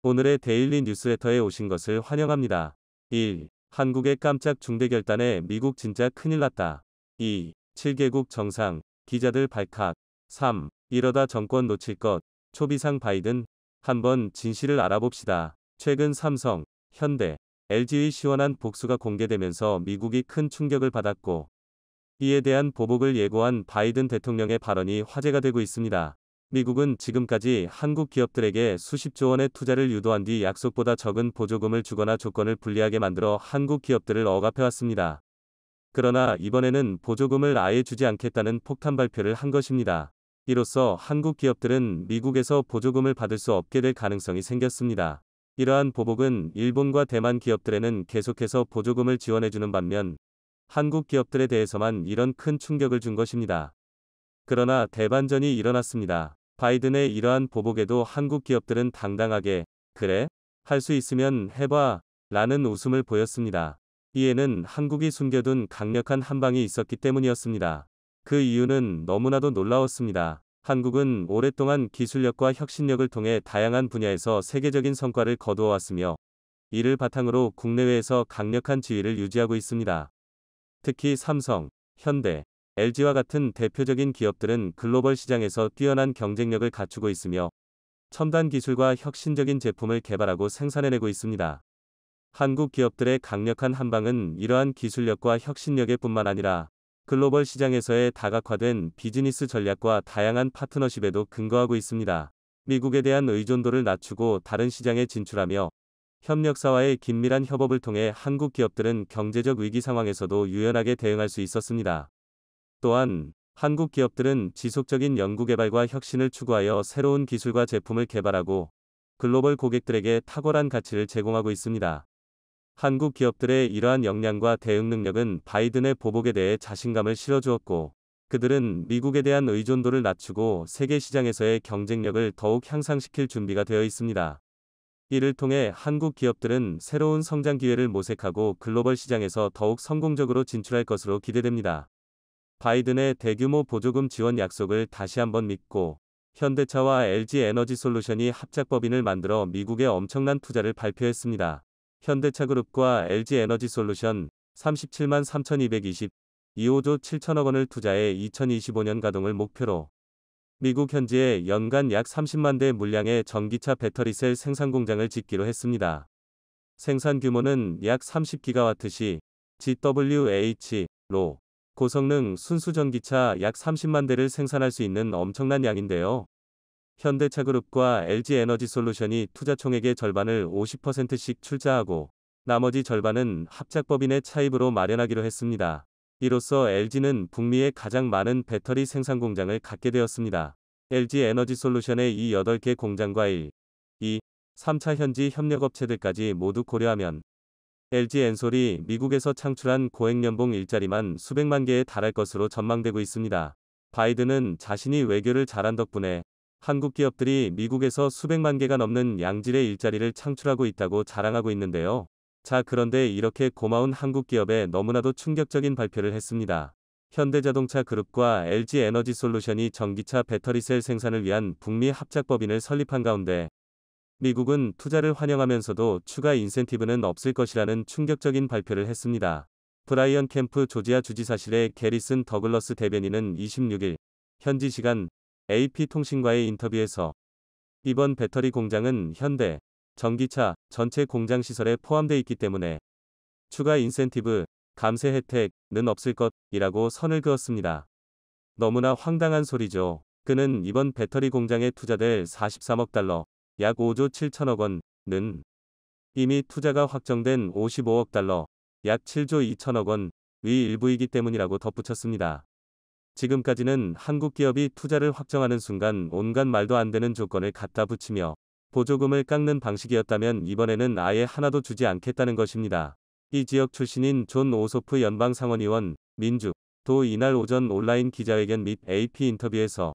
오늘의 데일리 뉴스레터에 오신 것을 환영합니다. 1. 한국의 깜짝 중대 결단에 미국 진짜 큰일 났다. 2. 7개국 정상, 기자들 발칵. 3. 이러다 정권 놓칠 것, 초비상 바이든. 한번 진실을 알아봅시다. 최근 삼성, 현대, LG의 시원한 복수가 공개되면서 미국이 큰 충격을 받았고, 이에 대한 보복을 예고한 바이든 대통령의 발언이 화제가 되고 있습니다. 미국은 지금까지 한국 기업들에게 수십조 원의 투자를 유도한 뒤 약속보다 적은 보조금을 주거나 조건을 불리하게 만들어 한국 기업들을 억압해왔습니다. 그러나 이번에는 보조금을 아예 주지 않겠다는 폭탄 발표를 한 것입니다. 이로써 한국 기업들은 미국에서 보조금을 받을 수 없게 될 가능성이 생겼습니다. 이러한 보복은 일본과 대만 기업들에는 계속해서 보조금을 지원해주는 반면 한국 기업들에 대해서만 이런 큰 충격을 준 것입니다. 그러나 대반전이 일어났습니다. 바이든의 이러한 보복에도 한국 기업들은 당당하게 그래? 할 수 있으면 해봐 라는 웃음을 보였습니다. 이에는 한국이 숨겨둔 강력한 한방이 있었기 때문이었습니다. 그 이유는 너무나도 놀라웠습니다. 한국은 오랫동안 기술력과 혁신력을 통해 다양한 분야에서 세계적인 성과를 거두어왔으며 이를 바탕으로 국내외에서 강력한 지위를 유지하고 있습니다. 특히 삼성, 현대, LG와 같은 대표적인 기업들은 글로벌 시장에서 뛰어난 경쟁력을 갖추고 있으며 첨단 기술과 혁신적인 제품을 개발하고 생산해내고 있습니다. 한국 기업들의 강력한 한방은 이러한 기술력과 혁신력에 뿐만 아니라 글로벌 시장에서의 다각화된 비즈니스 전략과 다양한 파트너십에도 근거하고 있습니다. 미국에 대한 의존도를 낮추고 다른 시장에 진출하며 협력사와의 긴밀한 협업을 통해 한국 기업들은 경제적 위기 상황에서도 유연하게 대응할 수 있었습니다. 또한 한국 기업들은 지속적인 연구개발과 혁신을 추구하여 새로운 기술과 제품을 개발하고 글로벌 고객들에게 탁월한 가치를 제공하고 있습니다. 한국 기업들의 이러한 역량과 대응 능력은 바이든의 보복에 대해 자신감을 실어주었고, 그들은 미국에 대한 의존도를 낮추고 세계 시장에서의 경쟁력을 더욱 향상시킬 준비가 되어 있습니다. 이를 통해 한국 기업들은 새로운 성장 기회를 모색하고 글로벌 시장에서 더욱 성공적으로 진출할 것으로 기대됩니다. 바이든의 대규모 보조금 지원 약속을 다시 한번 믿고 현대차와 LG에너지솔루션이 합작법인을 만들어 미국에 엄청난 투자를 발표했습니다. 현대차그룹과 LG에너지솔루션 37만 3,220, 2조 7천억 원을 투자해 2025년 가동을 목표로 미국 현지에 연간 약 30만 대 물량의 전기차 배터리셀 생산 공장을 짓기로 했습니다. 생산 규모는 약 30기가와트시, GWh로 고성능 순수 전기차 약 30만 대를 생산할 수 있는 엄청난 양인데요. 현대차그룹과 LG에너지솔루션이 투자 총액의 절반을 50%씩 출자하고 나머지 절반은 합작법인의 차입으로 마련하기로 했습니다. 이로써 LG는 북미의 가장 많은 배터리 생산 공장을 갖게 되었습니다. LG에너지솔루션의 이 8개 공장과 1, 2, 3차 현지 협력업체들까지 모두 고려하면 LG엔솔이 미국에서 창출한 고액연봉 일자리만 수백만 개에 달할 것으로 전망되고 있습니다. 바이든은 자신이 외교를 잘한 덕분에 한국 기업들이 미국에서 수백만 개가 넘는 양질의 일자리를 창출하고 있다고 자랑하고 있는데요. 자, 그런데 이렇게 고마운 한국 기업에 너무나도 충격적인 발표를 했습니다. 현대자동차 그룹과 LG에너지솔루션이 전기차 배터리셀 생산을 위한 북미 합작법인을 설립한 가운데 미국은 투자를 환영하면서도 추가 인센티브는 없을 것이라는 충격적인 발표를 했습니다. 브라이언 캠프 조지아 주지사실의 게리슨 더글러스 대변인은 26일 현지 시간 AP통신과의 인터뷰에서 이번 배터리 공장은 현대 전기차 전체 공장 시설에 포함되어 있기 때문에 추가 인센티브, 감세 혜택은 없을 것이라고 선을 그었습니다. 너무나 황당한 소리죠. 그는 이번 배터리 공장에 투자될 43억 달러, 약 5조 7천억 원은 이미 투자가 확정된 55억 달러, 약 7조 2천억 원의 일부이기 때문이라고 덧붙였습니다. 지금까지는 한국 기업이 투자를 확정하는 순간 온갖 말도 안 되는 조건을 갖다 붙이며 보조금을 깎는 방식이었다면 이번에는 아예 하나도 주지 않겠다는 것입니다. 이 지역 출신인 존 오소프 연방상원의원, 민주,도 이날 오전 온라인 기자회견 및 AP 인터뷰에서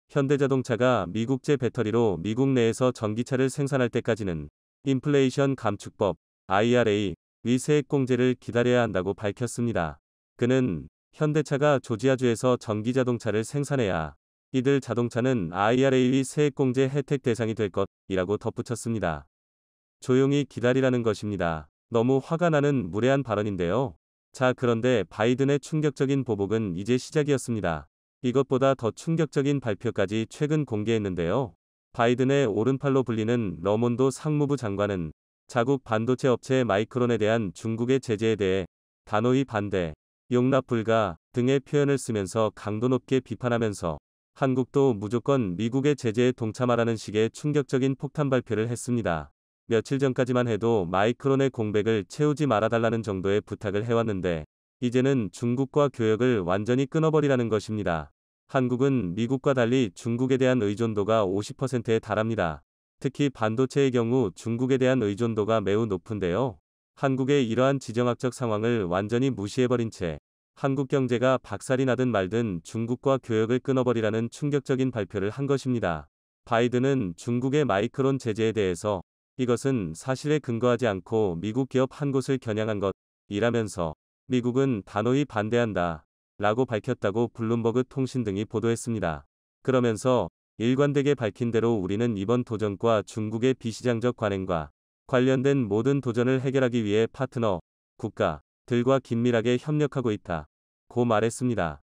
현대자동차가 미국제 배터리로 미국 내에서 전기차를 생산할 때까지는 인플레이션 감축법, IRA, 위 세액공제를 기다려야 한다고 밝혔습니다. 그는 현대차가 조지아주에서 전기자동차를 생산해야 이들 자동차는 IRA 위 세액공제 혜택 대상이 될 것이라고 덧붙였습니다. 조용히 기다리라는 것입니다. 너무 화가 나는 무례한 발언인데요. 자, 그런데 바이든의 충격적인 보복은 이제 시작이었습니다. 이것보다 더 충격적인 발표까지 최근 공개했는데요. 바이든의 오른팔로 불리는 러몬도 상무부 장관은 자국 반도체 업체 마이크론에 대한 중국의 제재에 대해 단호히 반대, 용납 불가 등의 표현을 쓰면서 강도 높게 비판하면서 한국도 무조건 미국의 제재에 동참하라는 식의 충격적인 폭탄 발표를 했습니다. 며칠 전까지만 해도 마이크론의 공백을 채우지 말아달라는 정도의 부탁을 해왔는데 이제는 중국과 교역을 완전히 끊어버리라는 것입니다. 한국은 미국과 달리 중국에 대한 의존도가 50%에 달합니다. 특히 반도체의 경우 중국에 대한 의존도가 매우 높은데요. 한국의 이러한 지정학적 상황을 완전히 무시해버린 채 한국 경제가 박살이 나든 말든 중국과 교역을 끊어버리라는 충격적인 발표를 한 것입니다. 바이든은 중국의 마이크론 제재에 대해서 이것은 사실에 근거하지 않고 미국 기업 한 곳을 겨냥한 것이라면서 미국은 단호히 반대한다 라고 밝혔다고 블룸버그 통신 등이 보도했습니다. 그러면서 일관되게 밝힌 대로 우리는 이번 도전과 중국의 비시장적 관행과 관련된 모든 도전을 해결하기 위해 파트너, 국가들과 긴밀하게 협력하고 있다 고 말했습니다.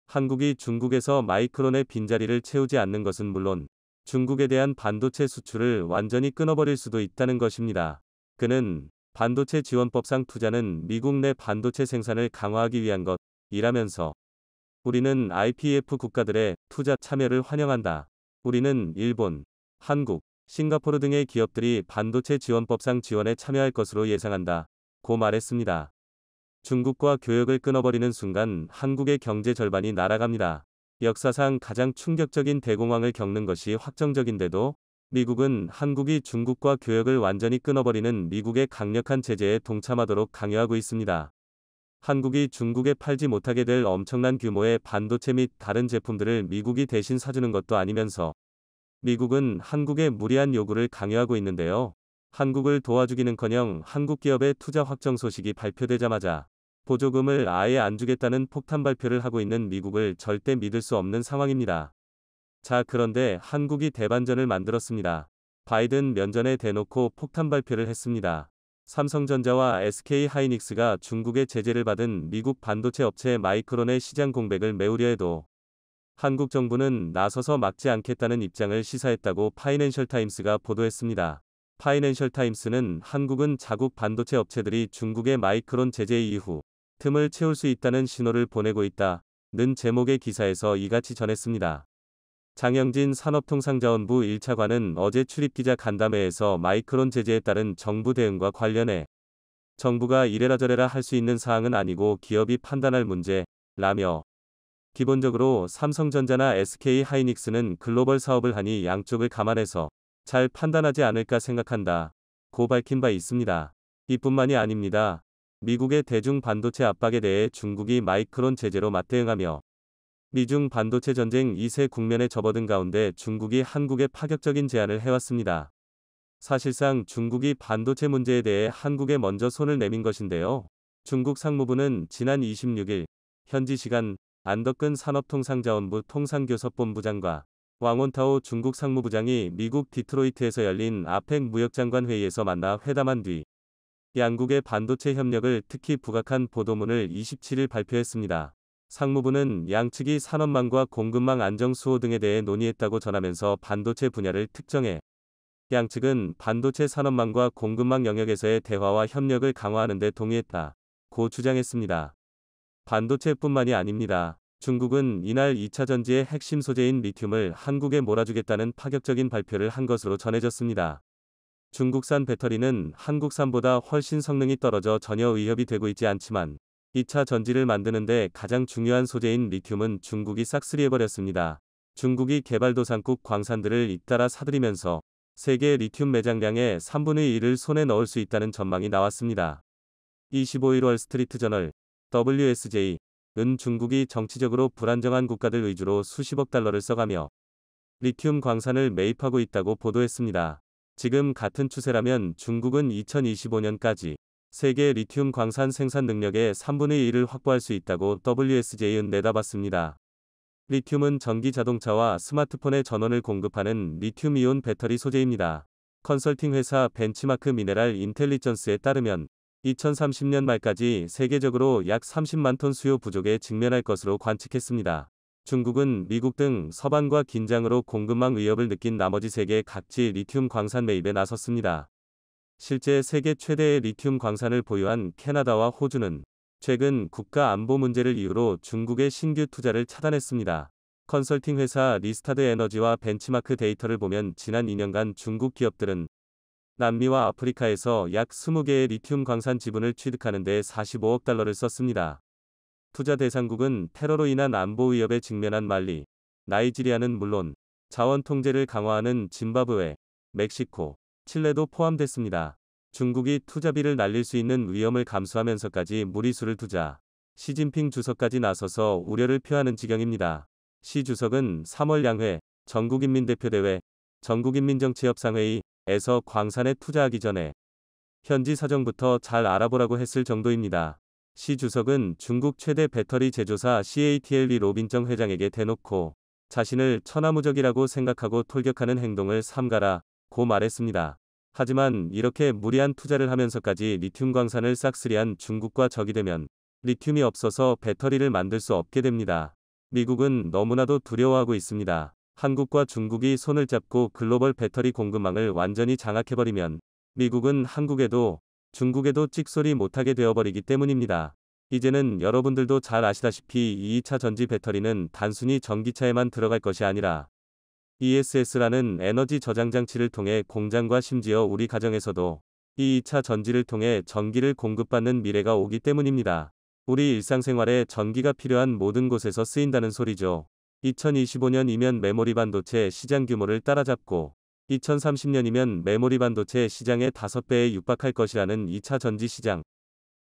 한국이 중국에서 마이크론의 빈자리를 채우지 않는 것은 물론 중국에 대한 반도체 수출을 완전히 끊어버릴 수도 있다는 것입니다. 그는 반도체 지원법상 투자는 미국 내 반도체 생산을 강화하기 위한 것이라면서 우리는 IPEF 국가들의 투자 참여를 환영한다. 우리는 일본, 한국, 싱가포르 등의 기업들이 반도체 지원법상 지원에 참여할 것으로 예상한다 고 말했습니다. 중국과 교역을 끊어버리는 순간 한국의 경제 절반이 날아갑니다. 역사상 가장 충격적인 대공황을 겪는 것이 확정적인데도 미국은 한국이 중국과 교역을 완전히 끊어버리는 미국의 강력한 제재에 동참하도록 강요하고 있습니다. 한국이 중국에 팔지 못하게 될 엄청난 규모의 반도체 및 다른 제품들을 미국이 대신 사주는 것도 아니면서 미국은 한국의 무리한 요구를 강요하고 있는데요. 한국을 도와주기는커녕 한국 기업의 투자 확정 소식이 발표되자마자 보조금을 아예 안 주겠다는 폭탄 발표를 하고 있는 미국을 절대 믿을 수 없는 상황입니다. 자, 그런데 한국이 대반전을 만들었습니다. 바이든 면전에 대놓고 폭탄 발표를 했습니다. 삼성전자와 SK하이닉스가 중국의 제재를 받은 미국 반도체 업체 마이크론의 시장 공백을 메우려 해도 한국 정부는 나서서 막지 않겠다는 입장을 시사했다고 파이낸셜 타임스가 보도했습니다. 파이낸셜 타임스는 한국은 자국 반도체 업체들이 중국의 마이크론 제재 이후 틈을 채울 수 있다는 신호를 보내고 있다는 제목의 기사에서 이같이 전했습니다. 장영진 산업통상자원부 1차관은 어제 출입기자 간담회에서 마이크론 제재에 따른 정부 대응과 관련해 정부가 이래라저래라 할 수 있는 사항은 아니고 기업이 판단할 문제라며 기본적으로 삼성전자나 SK하이닉스는 글로벌 사업을 하니 양쪽을 감안해서 잘 판단하지 않을까 생각한다 고 밝힌 바 있습니다. 이뿐만이 아닙니다. 미국의 대중 반도체 압박에 대해 중국이 마이크론 제재로 맞대응하며 미중 반도체 전쟁 2세 국면에 접어든 가운데 중국이 한국에 파격적인 제안을 해왔습니다. 사실상 중국이 반도체 문제에 대해 한국에 먼저 손을 내민 것인데요. 중국 상무부는 지난 26일 현지 시간 안덕근 산업통상자원부 통상교섭본부장과 왕원타오 중국 상무부장이 미국 디트로이트에서 열린 아펙 무역장관 회의에서 만나 회담한 뒤 양국의 반도체 협력을 특히 부각한 보도문을 27일 발표했습니다. 상무부는 양측이 산업망과 공급망 안정 수호 등에 대해 논의했다고 전하면서 반도체 분야를 특정해 양측은 반도체 산업망과 공급망 영역에서의 대화와 협력을 강화하는 데 동의했다고 주장했습니다. 반도체뿐만이 아닙니다. 중국은 이날 2차 전지의 핵심 소재인 리튬을 한국에 몰아주겠다는 파격적인 발표를 한 것으로 전해졌습니다. 중국산 배터리는 한국산보다 훨씬 성능이 떨어져 전혀 위협이 되고 있지 않지만 2차 전지를 만드는 데 가장 중요한 소재인 리튬은 중국이 싹쓸이해버렸습니다. 중국이 개발도상국 광산들을 잇따라 사들이면서 세계 리튬 매장량의 3분의 1을 손에 넣을 수 있다는 전망이 나왔습니다. 25일 월스트리트저널 WSJ.은 중국이 정치적으로 불안정한 국가들 위주로 수십억 달러를 써가며 리튬 광산을 매입하고 있다고 보도했습니다. 지금 같은 추세라면 중국은 2025년까지 세계 리튬 광산 생산 능력의 3분의 1을 확보할 수 있다고 WSJ는 내다봤습니다. 리튬은 전기 자동차와 스마트폰의 전원을 공급하는 리튬이온 배터리 소재입니다. 컨설팅 회사 벤치마크 미네랄 인텔리전스에 따르면 2030년 말까지 세계적으로 약 30만 톤 수요 부족에 직면할 것으로 관측했습니다. 중국은 미국 등 서방과 긴장으로 공급망 위협을 느낀 나머지 세계 각지 리튬 광산 매입에 나섰습니다. 실제 세계 최대의 리튬 광산을 보유한 캐나다와 호주는 최근 국가 안보 문제를 이유로 중국의 신규 투자를 차단했습니다. 컨설팅 회사 리스타드 에너지와 벤치마크 데이터를 보면 지난 2년간 중국 기업들은 남미와 아프리카에서 약 20개의 리튬 광산 지분을 취득하는 데 45억 달러를 썼습니다. 투자 대상국은 테러로 인한 안보 위협에 직면한 말리, 나이지리아는 물론 자원 통제를 강화하는 짐바브웨, 멕시코, 칠레도 포함됐습니다. 중국이 투자비를 날릴 수 있는 위험을 감수하면서까지 무리수를 두자 시진핑 주석까지 나서서 우려를 표하는 지경입니다. 시 주석은 3월 양회 전국인민대표대회 전국인민정치협상회의에서 광산에 투자하기 전에 현지 사정부터 잘 알아보라고 했을 정도입니다. 시 주석은 중국 최대 배터리 제조사 CATL 로빈정 회장에게 대놓고 자신을 천하무적이라고 생각하고 돌격하는 행동을 삼가라고 말했습니다. 하지만 이렇게 무리한 투자를 하면서까지 리튬 광산을 싹쓸이한 중국과 적이 되면 리튬이 없어서 배터리를 만들 수 없게 됩니다. 미국은 너무나도 두려워하고 있습니다. 한국과 중국이 손을 잡고 글로벌 배터리 공급망을 완전히 장악해버리면 미국은 한국에도 중국에도 찍소리 못하게 되어버리기 때문입니다. 이제는 여러분들도 잘 아시다시피 2차 전지 배터리는 단순히 전기차에만 들어갈 것이 아니라 ESS라는 에너지 저장 장치를 통해 공장과 심지어 우리 가정에서도 2차 전지를 통해 전기를 공급받는 미래가 오기 때문입니다. 우리 일상생활에 전기가 필요한 모든 곳에서 쓰인다는 소리죠. 2025년이면 메모리 반도체 시장 규모를 따라잡고 2030년이면 메모리 반도체 시장의 5배에 육박할 것이라는 2차 전지 시장.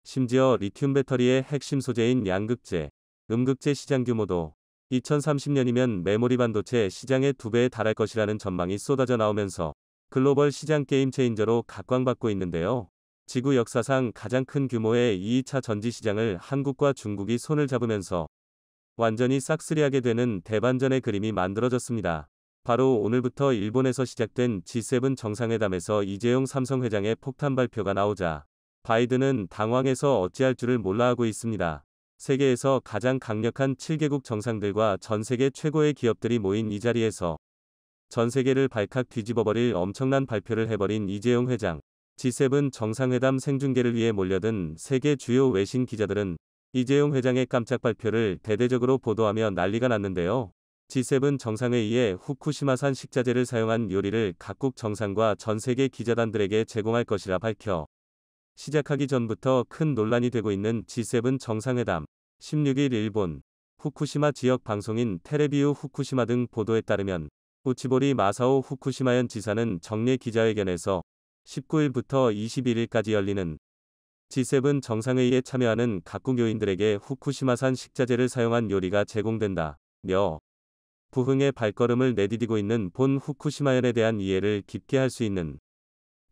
심지어 리튬 배터리의 핵심 소재인 양극재, 음극재 시장 규모도 2030년이면 메모리 반도체 시장의 2배에 달할 것이라는 전망이 쏟아져 나오면서 글로벌 시장 게임 체인저로 각광받고 있는데요. 지구 역사상 가장 큰 규모의 2차 전지 시장을 한국과 중국이 손을 잡으면서 완전히 싹쓸이하게 되는 대반전의 그림이 만들어졌습니다. 바로 오늘부터 일본에서 시작된 G7 정상회담에서 이재용 삼성 회장의 폭탄 발표가 나오자 바이든은 당황해서 어찌할 줄을 몰라 하고 있습니다. 세계에서 가장 강력한 7개국 정상들과 전 세계 최고의 기업들이 모인 이 자리에서 전 세계를 발칵 뒤집어버릴 엄청난 발표를 해버린 이재용 회장. G7 정상회담 생중계를 위해 몰려든 세계 주요 외신 기자들은 이재용 회장의 깜짝 발표를 대대적으로 보도하며 난리가 났는데요. G7 정상회의에 후쿠시마산 식자재를 사용한 요리를 각국 정상과 전 세계 기자단들에게 제공할 것이라 밝혀 시작하기 전부터 큰 논란이 되고 있는 G7 정상회담. 16일 일본 후쿠시마 지역 방송인 테레비유 후쿠시마 등 보도에 따르면 우치보리 마사오 후쿠시마현 지사는 정례 기자회견에서 19일부터 21일까지 열리는 G7 정상회의에 참여하는 각국 요인들에게 후쿠시마산 식자재를 사용한 요리가 제공된다며 부흥의 발걸음을 내디디고 있는 본 후쿠시마현에 대한 이해를 깊게 할 수 있는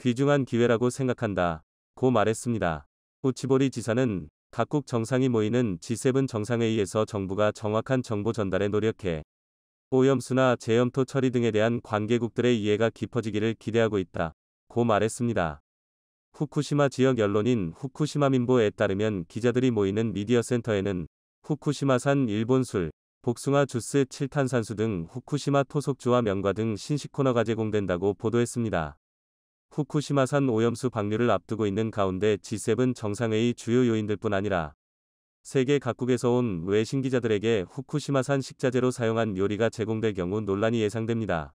귀중한 기회라고 생각한다고 말했습니다. 우치보리 지사는 각국 정상이 모이는 G7 정상회의에서 정부가 정확한 정보 전달에 노력해 오염수나 재염토 처리 등에 대한 관계국들의 이해가 깊어지기를 기대하고 있다고 말했습니다. 후쿠시마 지역 언론인 후쿠시마민보에 따르면 기자들이 모이는 미디어 센터에는 후쿠시마산 일본 술, 복숭아 주스 7탄산수 등 후쿠시마 토속주와 명과 등 신식 코너가 제공된다고 보도했습니다. 후쿠시마산 오염수 방류를 앞두고 있는 가운데 G7 정상회의 주요 요인들뿐 아니라 세계 각국에서 온 외신 기자들에게 후쿠시마산 식자재로 사용한 요리가 제공될 경우 논란이 예상됩니다.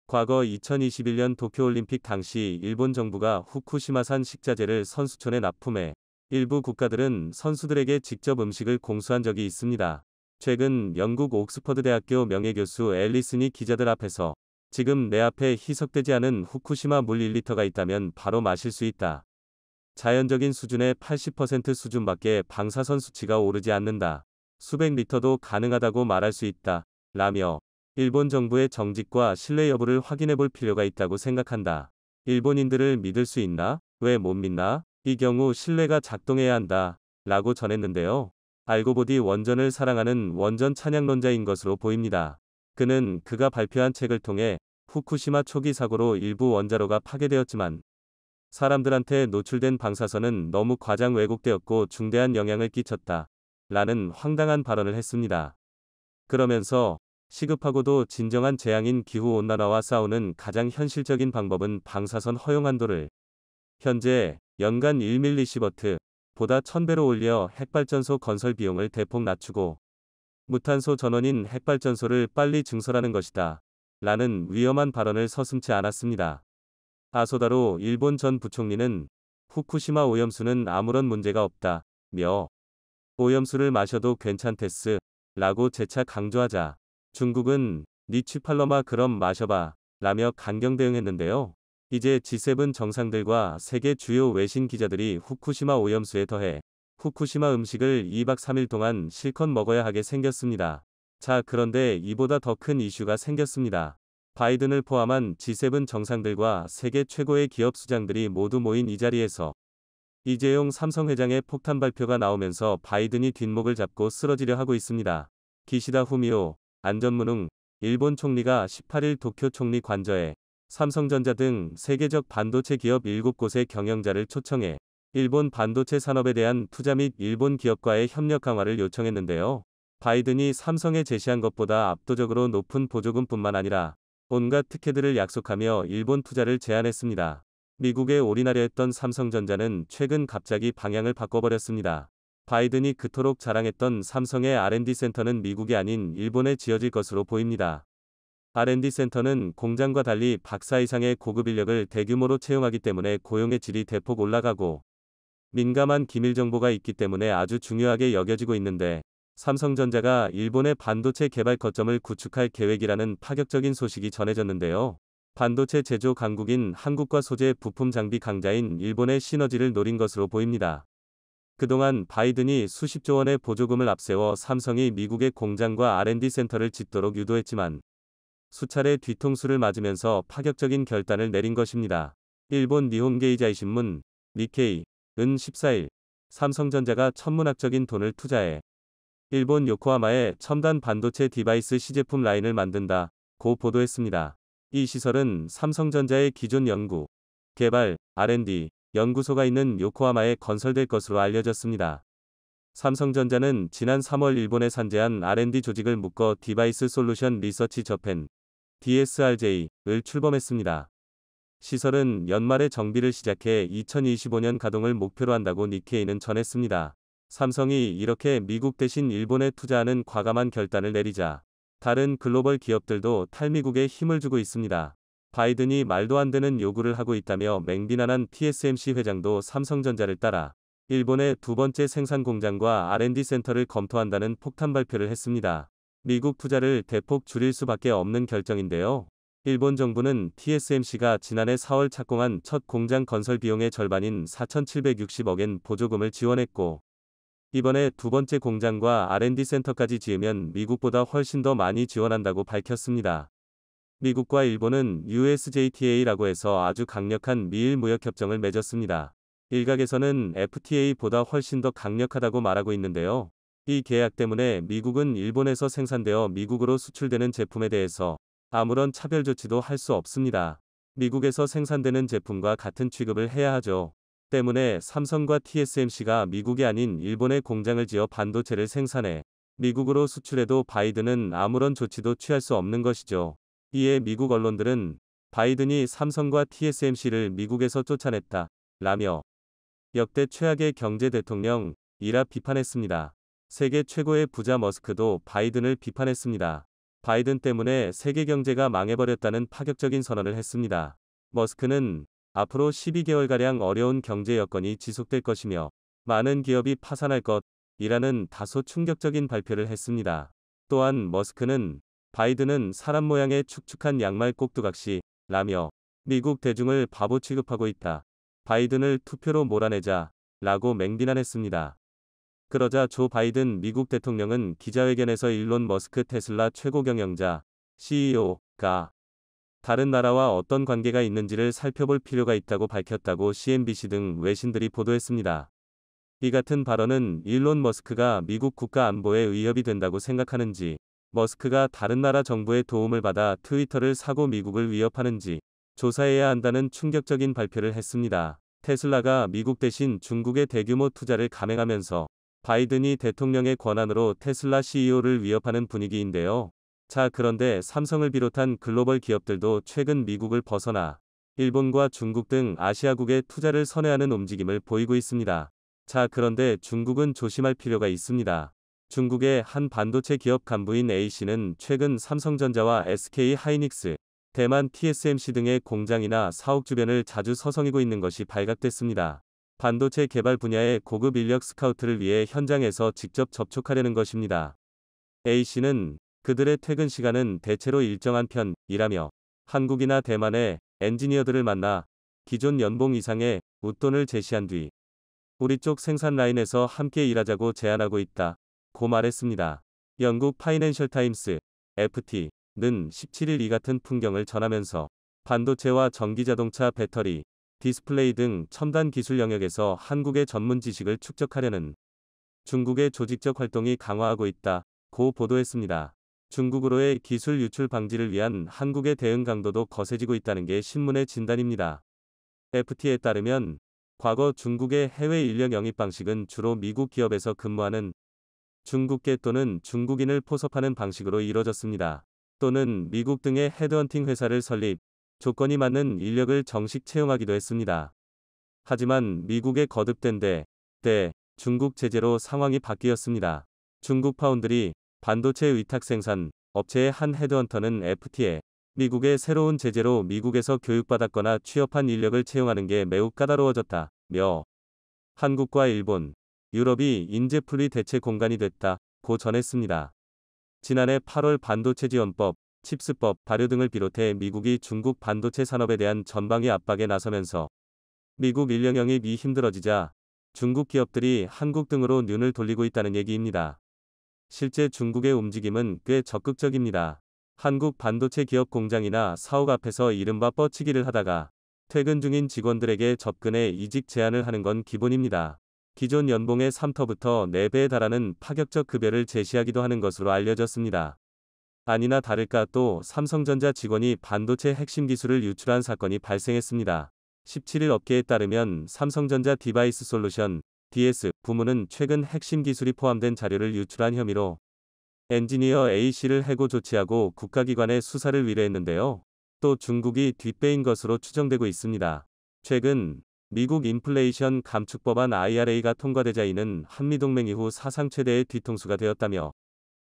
과거 2021년 도쿄올림픽 당시 일본 정부가 후쿠시마산 식자재를 선수촌에 납품해 일부 국가들은 선수들에게 직접 음식을 공수한 적이 있습니다. 최근 영국 옥스퍼드 대학교 명예교수 앨리슨이 기자들 앞에서 지금 내 앞에 희석되지 않은 후쿠시마 물 1리터가 있다면 바로 마실 수 있다. 자연적인 수준의 80% 수준밖에 방사선 수치가 오르지 않는다. 수백 리터도 가능하다고 말할 수 있다. 라며 일본 정부의 정직과 신뢰 여부를 확인해 볼 필요가 있다고 생각한다. 일본인들을 믿을 수 있나? 왜 못 믿나? 이 경우 신뢰가 작동해야 한다. 라고 전했는데요. 알고 보니 원전을 사랑하는 원전 찬양론자인 것으로 보입니다. 그는 그가 발표한 책을 통해 후쿠시마 초기 사고로 일부 원자로가 파괴되었지만 사람들한테 노출된 방사선은 너무 과장 왜곡되었고 중대한 영향을 끼쳤다. 라는 황당한 발언을 했습니다. 그러면서 시급하고도 진정한 재앙인 기후온난화와 싸우는 가장 현실적인 방법은 방사선 허용 한도를 현재 연간 1mSv 보다 1000배로 올려 핵발전소 건설 비용을 대폭 낮추고 무탄소 전원인 핵발전소를 빨리 증설하는 것이다. 라는 위험한 발언을 서슴지 않았습니다. 아소다로 일본 전 부총리는 후쿠시마 오염수는 아무런 문제가 없다. 며 오염수를 마셔도 괜찮댔스. 라고 재차 강조하자 중국은 니취팔로마 그럼 마셔봐. 라며 강경 대응했는데요. 이제 G7 정상들과 세계 주요 외신 기자들이 후쿠시마 오염수에 더해 후쿠시마 음식을 2박 3일 동안 실컷 먹어야 하게 생겼습니다. 자, 그런데 이보다 더 큰 이슈가 생겼습니다. 바이든을 포함한 G7 정상들과 세계 최고의 기업 수장들이 모두 모인 이 자리에서 이재용 삼성 회장의 폭탄 발표가 나오면서 바이든이 뒷목을 잡고 쓰러지려 하고 있습니다. 기시다 후미오 안전무능 일본 총리가 18일 도쿄 총리 관저에 삼성전자 등 세계적 반도체 기업 7곳의 경영자를 초청해 일본 반도체 산업에 대한 투자 및 일본 기업과의 협력 강화를 요청했는데요. 바이든이 삼성에 제시한 것보다 압도적으로 높은 보조금뿐만 아니라 온갖 특혜들을 약속하며 일본 투자를 제안했습니다. 미국에 올인하려 했던 삼성전자는 최근 갑자기 방향을 바꿔버렸습니다. 바이든이 그토록 자랑했던 삼성의 R&D 센터는 미국이 아닌 일본에 지어질 것으로 보입니다. R&D 센터는 공장과 달리 박사 이상의 고급 인력을 대규모로 채용하기 때문에 고용의 질이 대폭 올라가고 민감한 기밀 정보가 있기 때문에 아주 중요하게 여겨지고 있는데 삼성전자가 일본의 반도체 개발 거점을 구축할 계획이라는 파격적인 소식이 전해졌는데요. 반도체 제조 강국인 한국과 소재 부품 장비 강자인 일본의 시너지를 노린 것으로 보입니다. 그동안 바이든이 수십조 원의 보조금을 앞세워 삼성이 미국의 공장과 R&D 센터를 짓도록 유도했지만 수차례 뒤통수를 맞으면서 파격적인 결단을 내린 것입니다. 일본 니혼게이자이 신문 니케이은 14일 삼성전자가 천문학적인 돈을 투자해 일본 요코하마에 첨단 반도체 디바이스 시제품 라인을 만든다고 보도했습니다. 이 시설은 삼성전자의 기존 연구, 개발, R&D 연구소가 있는 요코하마에 건설될 것으로 알려졌습니다. 삼성전자는 지난 3월 일본에 산재한 R&D 조직을 묶어 디바이스 솔루션 리서치 저펜 DSRJ를 출범했습니다. 시설은 연말에 정비를 시작해 2025년 가동을 목표로 한다고 니케이는 전했습니다. 삼성이 이렇게 미국 대신 일본에 투자하는 과감한 결단을 내리자 다른 글로벌 기업들도 탈미국에 힘을 주고 있습니다. 바이든이 말도 안 되는 요구를 하고 있다며 맹비난한 TSMC 회장도 삼성전자를 따라 일본의 두 번째 생산 공장과 R&D 센터를 검토한다는 폭탄 발표를 했습니다. 미국 투자를 대폭 줄일 수밖에 없는 결정인데요. 일본 정부는 TSMC가 지난해 4월 착공한 첫 공장 건설 비용의 절반인 4,760억엔 보조금을 지원했고 이번에 두 번째 공장과 R&D 센터까지 지으면 미국보다 훨씬 더 많이 지원한다고 밝혔습니다. 미국과 일본은 USJTA라고 해서 아주 강력한 미일 무역협정을 맺었습니다. 일각에서는 FTA보다 훨씬 더 강력하다고 말하고 있는데요. 이 계약 때문에 미국은 일본에서 생산되어 미국으로 수출되는 제품에 대해서 아무런 차별 조치도 할 수 없습니다. 미국에서 생산되는 제품과 같은 취급을 해야 하죠. 때문에 삼성과 TSMC가 미국이 아닌 일본에 공장을 지어 반도체를 생산해 미국으로 수출해도 바이든은 아무런 조치도 취할 수 없는 것이죠. 이에 미국 언론들은 바이든이 삼성과 TSMC를 미국에서 쫓아냈다 라며 역대 최악의 경제 대통령이라 비판했습니다. 세계 최고의 부자 머스크도 바이든을 비판했습니다. 바이든 때문에 세계 경제가 망해버렸다는 파격적인 선언을 했습니다. 머스크는 앞으로 12개월가량 어려운 경제 여건이 지속될 것이며 많은 기업이 파산할 것이라는 다소 충격적인 발표를 했습니다. 또한 머스크는 바이든은 사람 모양의 축축한 양말 꼭두각시 라며 미국 대중을 바보 취급하고 있다. 바이든을 투표로 몰아내자 라고 맹비난했습니다. 그러자 조 바이든 미국 대통령은 기자회견에서 일론 머스크 테슬라 최고 경영자 CEO가 다른 나라와 어떤 관계가 있는지를 살펴볼 필요가 있다고 밝혔다고 CNBC 등 외신들이 보도했습니다. 이 같은 발언은 일론 머스크가 미국 국가 안보에 위협이 된다고 생각하는지 머스크가 다른 나라 정부의 도움을 받아 트위터를 사고 미국을 위협하는지 조사해야 한다는 충격적인 발표를 했습니다. 테슬라가 미국 대신 중국의 대규모 투자를 감행하면서 바이든이 대통령의 권한으로 테슬라 CEO를 위협하는 분위기인데요. 자, 그런데 삼성을 비롯한 글로벌 기업들도 최근 미국을 벗어나 일본과 중국 등 아시아국에 투자를 선회하는 움직임을 보이고 있습니다. 자, 그런데 중국은 조심할 필요가 있습니다. 중국의 한 반도체 기업 간부인 A씨는 최근 삼성전자와 SK 하이닉스, 대만 TSMC 등의 공장이나 사옥 주변을 자주 서성이고 있는 것이 발각됐습니다. 반도체 개발 분야의 고급 인력 스카우트를 위해 현장에서 직접 접촉하려는 것입니다. A씨는 그들의 퇴근 시간은 대체로 일정한 편이라며 한국이나 대만의 엔지니어들을 만나 기존 연봉 이상의 웃돈을 제시한 뒤 우리 쪽 생산 라인에서 함께 일하자고 제안하고 있다고 말했습니다. 영국 파이낸셜 타임스 FT는 17일 이 같은 풍경을 전하면서 반도체와 전기자동차 배터리, 디스플레이 등 첨단 기술 영역에서 한국의 전문 지식을 축적하려는 중국의 조직적 활동이 강화하고 있다고 보도했습니다. 중국으로의 기술 유출 방지를 위한 한국의 대응 강도도 거세지고 있다는 게 신문의 진단입니다. FT에 따르면 과거 중국의 해외 인력 영입 방식은 주로 미국 기업에서 근무하는 중국계 또는 중국인을 포섭하는 방식으로 이뤄졌습니다. 또는 미국 등의 헤드헌팅 회사를 설립, 조건이 맞는 인력을 정식 채용하기도 했습니다. 하지만 미국의 거듭된 중국 제재로 상황이 바뀌었습니다. 중국 파운드리, 반도체 위탁 생산 업체의 한 헤드헌터는 FT에 미국의 새로운 제재로 미국에서 교육받았거나 취업한 인력을 채용하는 게 매우 까다로워졌다며 한국과 일본, 유럽이 인재풀이 대체 공간이 됐다고 전했습니다. 지난해 8월 반도체 지원법, 칩스법 발효 등을 비롯해 미국이 중국 반도체 산업에 대한 전방위 압박에 나서면서 미국 인력 영입이 힘들어지자 중국 기업들이 한국 등으로 눈을 돌리고 있다는 얘기입니다. 실제 중국의 움직임은 꽤 적극적입니다. 한국 반도체 기업 공장이나 사옥 앞에서 이른바 뻗치기를 하다가 퇴근 중인 직원들에게 접근해 이직 제안을 하는 건 기본입니다. 기존 연봉의 3터부터 4배에 달하는 파격적 급여를 제시하기도 하는 것으로 알려졌습니다. 아니나 다를까 또 삼성전자 직원이 반도체 핵심 기술을 유출한 사건이 발생했습니다. 17일 업계에 따르면 삼성전자 디바이스 솔루션 DS 부문은 최근 핵심 기술이 포함된 자료를 유출한 혐의로 엔지니어 A씨를 해고 조치하고 국가기관에 수사를 의뢰했는데요. 또 중국이 뒷배인 것으로 추정되고 있습니다. 최근 미국 인플레이션 감축 법안 IRA가 통과되자 이는 한미동맹 이후 사상 최대의 뒤통수가 되었다며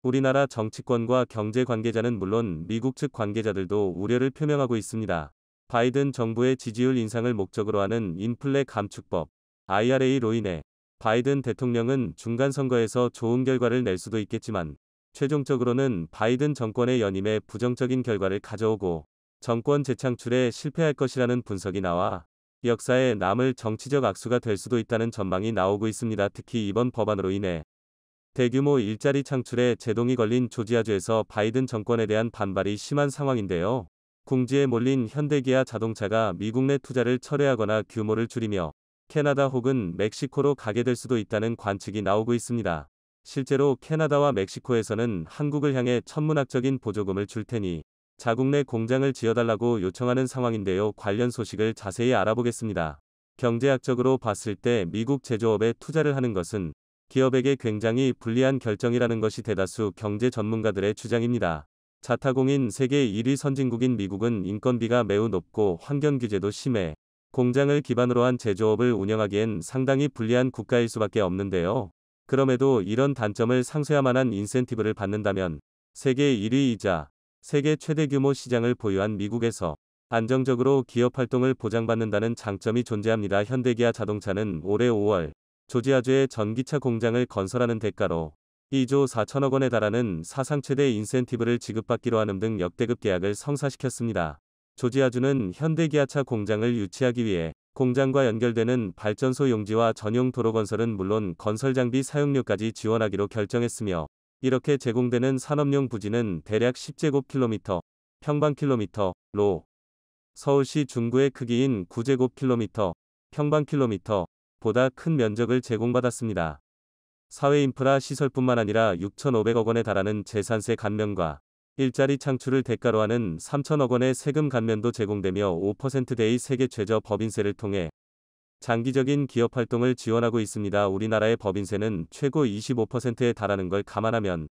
우리나라 정치권과 경제 관계자는 물론 미국 측 관계자들도 우려를 표명하고 있습니다. 바이든 정부의 지지율 인상을 목적으로 하는 인플레 감축법 IRA로 인해 바이든 대통령은 중간선거에서 좋은 결과를 낼 수도 있겠지만 최종적으로는 바이든 정권의 연임에 부정적인 결과를 가져오고 정권 재창출에 실패할 것이라는 분석이 나와 역사에 남을 정치적 악수가 될 수도 있다는 전망이 나오고 있습니다. 특히 이번 법안으로 인해 대규모 일자리 창출에 제동이 걸린 조지아주에서 바이든 정권에 대한 반발이 심한 상황인데요. 궁지에 몰린 현대기아 자동차가 미국 내 투자를 철회하거나 규모를 줄이며 캐나다 혹은 멕시코로 가게 될 수도 있다는 관측이 나오고 있습니다. 실제로 캐나다와 멕시코에서는 한국을 향해 천문학적인 보조금을 줄 테니 자국 내 공장을 지어달라고 요청하는 상황인데요. 관련 소식을 자세히 알아보겠습니다. 경제학적으로 봤을 때 미국 제조업에 투자를 하는 것은 기업에게 굉장히 불리한 결정이라는 것이 대다수 경제 전문가들의 주장입니다. 자타공인 세계 1위 선진국인 미국은 인건비가 매우 높고 환경 규제도 심해 공장을 기반으로 한 제조업을 운영하기엔 상당히 불리한 국가일 수밖에 없는데요. 그럼에도 이런 단점을 상쇄할 만한 인센티브를 받는다면 세계 1위이자 세계 최대 규모 시장을 보유한 미국에서 안정적으로 기업 활동을 보장받는다는 장점이 존재합니다. 현대기아 자동차는 올해 5월 조지아주에 전기차 공장을 건설하는 대가로 2조 4천억 원에 달하는 사상 최대 인센티브를 지급받기로 하는 등 역대급 계약을 성사시켰습니다. 조지아주는 현대기아차 공장을 유치하기 위해 공장과 연결되는 발전소 용지와 전용 도로 건설은 물론 건설 장비 사용료까지 지원하기로 결정했으며 이렇게 제공되는 산업용 부지는 대략 10제곱킬로미터, 평방킬로미터로 서울시 중구의 크기인 9제곱킬로미터, 평방킬로미터 보다 큰 면적을 제공받았습니다. 사회 인프라 시설뿐만 아니라 6,500억 원에 달하는 재산세 감면과 일자리 창출을 대가로 하는 3천억 원의 세금 감면도 제공되며 5%대의 세계 최저 법인세를 통해 장기적인 기업 활동을 지원하고 있습니다. 우리나라의 법인세는 최고 25%에 달하는 걸 감안하면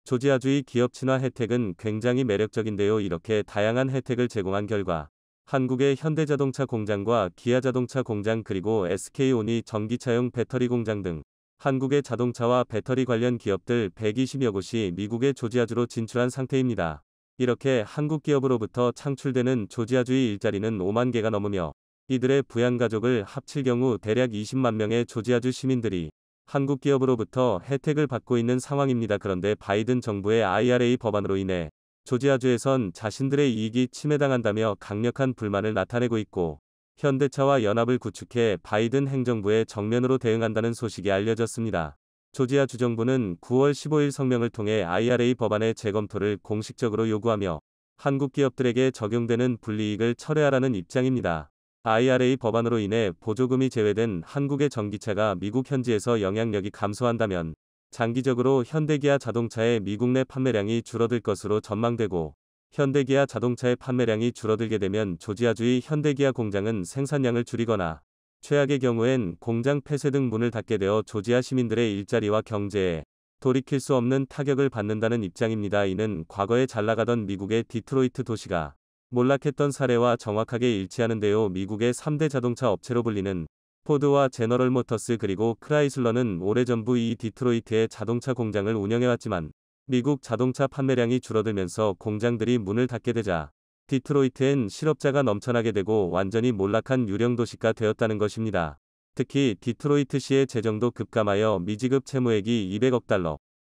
조지아주의 기업 친화 혜택은 굉장히 매력적인데요. 이렇게 다양한 혜택을 제공한 결과 한국의 현대자동차 공장과 기아자동차 공장 그리고 SK온이 전기차용 배터리 공장 등 한국의 자동차와 배터리 관련 기업들 120여 곳이 미국의 조지아주로 진출한 상태입니다. 이렇게 한국 기업으로부터 창출되는 조지아주의 일자리는 5만 개가 넘으며 이들의 부양가족을 합칠 경우 대략 20만 명의 조지아주 시민들이 한국 기업으로부터 혜택을 받고 있는 상황입니다. 그런데 바이든 정부의 IRA 법안으로 인해 조지아주에선 자신들의 이익이 침해당한다며 강력한 불만을 나타내고 있고 현대차와 연합을 구축해 바이든 행정부에 정면으로 대응한다는 소식이 알려졌습니다. 조지아 주정부는 9월 15일 성명을 통해 IRA 법안의 재검토를 공식적으로 요구하며 한국 기업들에게 적용되는 불이익을 철회하라는 입장입니다. IRA 법안으로 인해 보조금이 제외된 한국의 전기차가 미국 현지에서 영향력이 감소한다면 장기적으로 현대기아 자동차의 미국 내 판매량이 줄어들 것으로 전망되고 현대기아 자동차의 판매량이 줄어들게 되면 조지아주의 현대기아 공장은 생산량을 줄이거나 최악의 경우엔 공장 폐쇄 등 문을 닫게 되어 조지아 시민들의 일자리와 경제에 돌이킬 수 없는 타격을 받는다는 입장입니다. 이는 과거에 잘나가던 미국의 디트로이트 도시가 몰락했던 사례와 정확하게 일치하는데요. 미국의 3대 자동차 업체로 불리는 포드와 제너럴 모터스 그리고 크라이슬러는 오래전부 이 디트로이트의 자동차 공장을 운영해왔지만 미국 자동차 판매량이 줄어들면서 공장들이 문을 닫게 되자 디트로이트엔 실업자가 넘쳐나게 되고 완전히 몰락한 유령 도시가 되었다는 것입니다. 특히 디트로이트시의 재정도 급감하여 미지급 채무액이 200억 달러,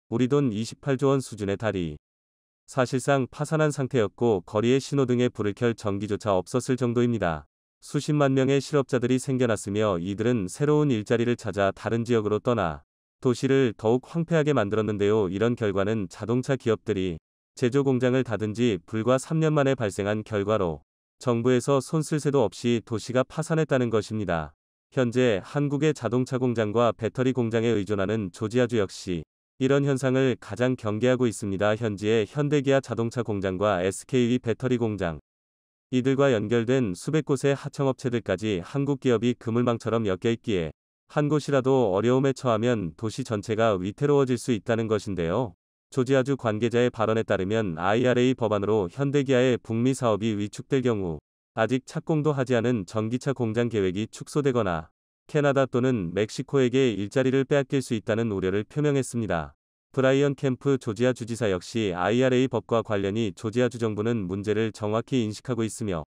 우리 돈 28조 원 수준에 달이 사실상 파산한 상태였고 거리에 신호등에 불을 켤 전기조차 없었을 정도입니다. 수십만 명의 실업자들이 생겨났으며 이들은 새로운 일자리를 찾아 다른 지역으로 떠나 도시를 더욱 황폐하게 만들었는데요. 이런 결과는 자동차 기업들이 제조 공장을 닫은 지 불과 3년 만에 발생한 결과로 정부에서 손 쓸 새도 없이 도시가 파산했다는 것입니다. 현재 한국의 자동차 공장과 배터리 공장에 의존하는 조지아주 역시 이런 현상을 가장 경계하고 있습니다. 현지의 현대기아 자동차 공장과 SK의 배터리 공장, 이들과 연결된 수백 곳의 하청업체들까지 한국 기업이 그물망처럼 엮여 있기에 한 곳이라도 어려움에 처하면 도시 전체가 위태로워질 수 있다는 것인데요. 조지아주 관계자의 발언에 따르면 IRA 법안으로 현대기아의 북미 사업이 위축될 경우 아직 착공도 하지 않은 전기차 공장 계획이 축소되거나 캐나다 또는 멕시코에게 일자리를 빼앗길 수 있다는 우려를 표명했습니다. 브라이언 캠프 조지아 주지사 역시 IRA 법과 관련이 조지아주 정부는 문제를 정확히 인식하고 있으며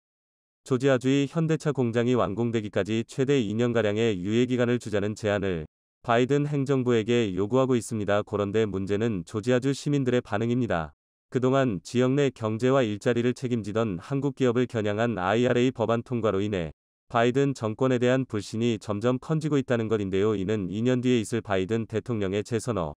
조지아주의 현대차 공장이 완공되기까지 최대 2년가량의 유예기간을 주자는 제안을 바이든 행정부에게 요구하고 있습니다. 그런데 문제는 조지아주 시민들의 반응입니다. 그동안 지역 내 경제와 일자리를 책임지던 한국 기업을 겨냥한 IRA 법안 통과로 인해 바이든 정권에 대한 불신이 점점 커지고 있다는 것인데요. 이는 2년 뒤에 있을 바이든 대통령의 재선에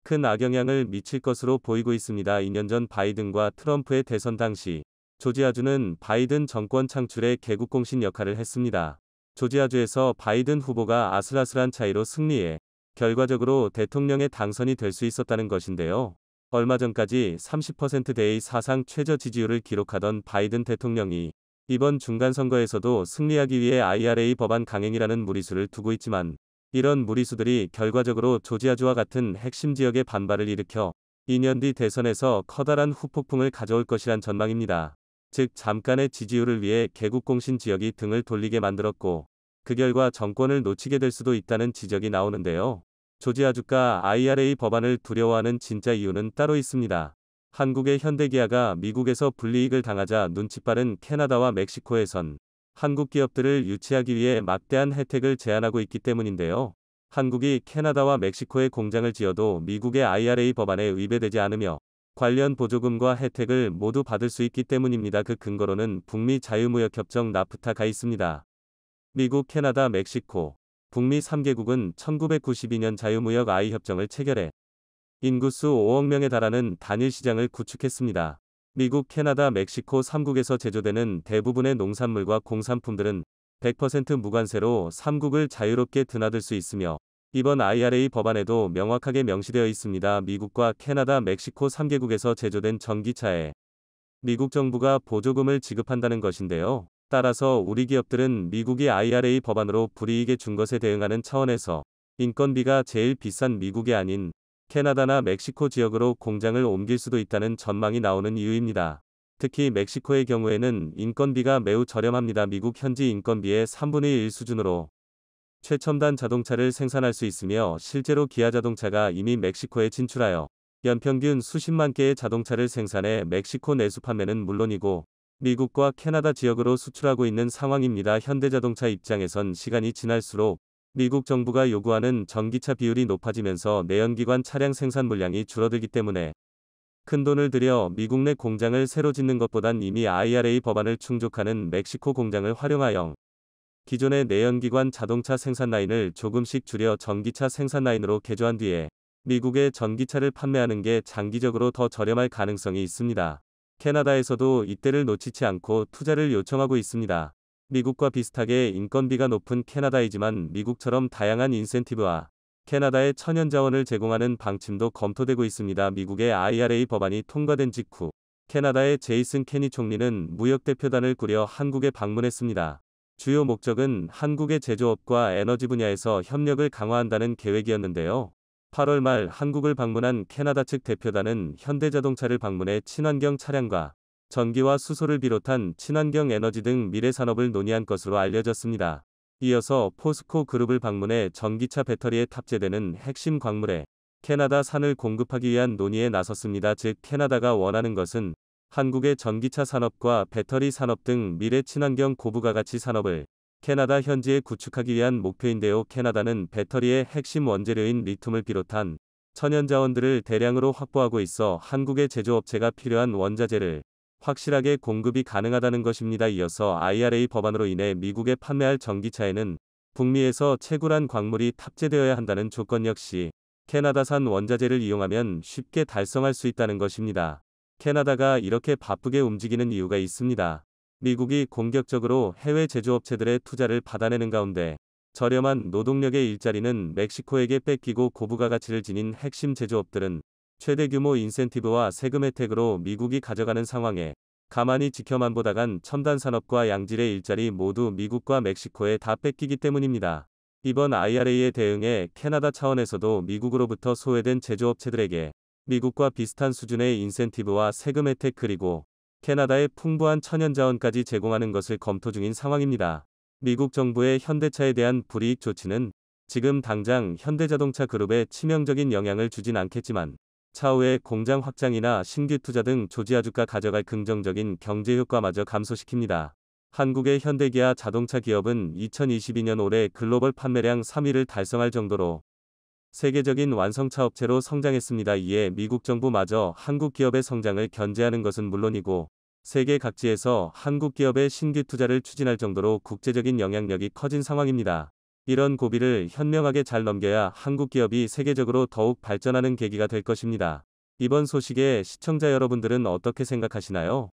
큰 악영향을 미칠 것으로 보이고 있습니다. 2년 전 바이든과 트럼프의 대선 당시 조지아주는 바이든 정권 창출의 개국공신 역할을 했습니다. 조지아주에서 바이든 후보가 아슬아슬한 차이로 승리해 결과적으로 대통령에 당선이 될 수 있었다는 것인데요. 얼마 전까지 30%대의 사상 최저 지지율을 기록하던 바이든 대통령이 이번 중간선거에서도 승리하기 위해 IRA 법안 강행이라는 무리수를 두고 있지만 이런 무리수들이 결과적으로 조지아주와 같은 핵심 지역의 반발을 일으켜 2년 뒤 대선에서 커다란 후폭풍을 가져올 것이란 전망입니다. 즉 잠깐의 지지율을 위해 개국공신 지역이 등을 돌리게 만들었고 그 결과 정권을 놓치게 될 수도 있다는 지적이 나오는데요. 조지아주가 IRA 법안을 두려워하는 진짜 이유는 따로 있습니다. 한국의 현대기아가 미국에서 불이익을 당하자 눈치 빠른 캐나다와 멕시코에선 한국 기업들을 유치하기 위해 막대한 혜택을 제한하고 있기 때문인데요. 한국이 캐나다와 멕시코에 공장을 지어도 미국의 IRA 법안에 위배되지 않으며 관련 보조금과 혜택을 모두 받을 수 있기 때문입니다. 그 근거로는 북미 자유무역협정 나프타가 있습니다. 미국, 캐나다, 멕시코, 북미 3개국은 1992년 자유무역 협정을 체결해 인구수 5억 명에 달하는 단일 시장을 구축했습니다. 미국, 캐나다, 멕시코 3국에서 제조되는 대부분의 농산물과 공산품들은 100% 무관세로 3국을 자유롭게 드나들 수 있으며 이번 IRA 법안에도 명확하게 명시되어 있습니다. 미국과 캐나다, 멕시코 3개국에서 제조된 전기차에 미국 정부가 보조금을 지급한다는 것인데요. 따라서 우리 기업들은 미국이 IRA 법안으로 불이익에 준 것에 대응하는 차원에서 인건비가 제일 비싼 미국이 아닌 캐나다나 멕시코 지역으로 공장을 옮길 수도 있다는 전망이 나오는 이유입니다. 특히 멕시코의 경우에는 인건비가 매우 저렴합니다. 미국 현지 인건비의 3분의 1 수준으로 최첨단 자동차를 생산할 수 있으며 실제로 기아 자동차가 이미 멕시코에 진출하여 연평균 수십만 개의 자동차를 생산해 멕시코 내수 판매는 물론이고 미국과 캐나다 지역으로 수출하고 있는 상황입니다. 현대자동차 입장에선 시간이 지날수록 미국 정부가 요구하는 전기차 비율이 높아지면서 내연기관 차량 생산 물량이 줄어들기 때문에 큰돈을 들여 미국 내 공장을 새로 짓는 것보단 이미 IRA 법안을 충족하는 멕시코 공장을 활용하여 기존의 내연기관 자동차 생산 라인을 조금씩 줄여 전기차 생산 라인으로 개조한 뒤에 미국에 전기차를 판매하는 게 장기적으로 더 저렴할 가능성이 있습니다. 캐나다에서도 이때를 놓치지 않고 투자를 요청하고 있습니다. 미국과 비슷하게 인건비가 높은 캐나다이지만 미국처럼 다양한 인센티브와 캐나다에 천연자원을 제공하는 방침도 검토되고 있습니다. 미국의 IRA 법안이 통과된 직후 캐나다의 제이슨 케니 총리는 무역대표단을 꾸려 한국에 방문했습니다. 주요 목적은 한국의 제조업과 에너지 분야에서 협력을 강화한다는 계획이었는데요. 8월 말 한국을 방문한 캐나다 측 대표단은 현대자동차를 방문해 친환경 차량과 전기와 수소를 비롯한 친환경 에너지 등 미래 산업을 논의한 것으로 알려졌습니다. 이어서 포스코 그룹을 방문해 전기차 배터리에 탑재되는 핵심 광물의 캐나다산을 공급하기 위한 논의에 나섰습니다. 즉 캐나다가 원하는 것은 한국의 전기차 산업과 배터리 산업 등 미래 친환경 고부가가치 산업을 캐나다 현지에 구축하기 위한 목표인데요. 캐나다는 배터리의 핵심 원재료인 리튬을 비롯한 천연자원들을 대량으로 확보하고 있어 한국의 제조업체가 필요한 원자재를 확실하게 공급이 가능하다는 것입니다. 이어서 IRA 법안으로 인해 미국에 판매할 전기차에는 북미에서 채굴한 광물이 탑재되어야 한다는 조건 역시 캐나다산 원자재를 이용하면 쉽게 달성할 수 있다는 것입니다. 캐나다가 이렇게 바쁘게 움직이는 이유가 있습니다. 미국이 공격적으로 해외 제조업체들의 투자를 받아내는 가운데 저렴한 노동력의 일자리는 멕시코에게 뺏기고 고부가 가치를 지닌 핵심 제조업들은 최대 규모 인센티브와 세금 혜택으로 미국이 가져가는 상황에 가만히 지켜만 보다간 첨단 산업과 양질의 일자리 모두 미국과 멕시코에 다 뺏기기 때문입니다. 이번 IRA에 대응해 캐나다 차원에서도 미국으로부터 소외된 제조업체들에게 미국과 비슷한 수준의 인센티브와 세금 혜택 그리고 캐나다의 풍부한 천연자원까지 제공하는 것을 검토 중인 상황입니다. 미국 정부의 현대차에 대한 불이익 조치는 지금 당장 현대자동차 그룹에 치명적인 영향을 주진 않겠지만 차후에 공장 확장이나 신규 투자 등 조지아주가 가져갈 긍정적인 경제 효과마저 감소시킵니다. 한국의 현대기아 자동차 기업은 2022년 올해 글로벌 판매량 3위를 달성할 정도로 세계적인 완성차 업체로 성장했습니다. 이에 미국 정부마저 한국 기업의 성장을 견제하는 것은 물론이고 세계 각지에서 한국 기업의 신규 투자를 추진할 정도로 국제적인 영향력이 커진 상황입니다. 이런 고비를 현명하게 잘 넘겨야 한국 기업이 세계적으로 더욱 발전하는 계기가 될 것입니다. 이번 소식에 시청자 여러분들은 어떻게 생각하시나요?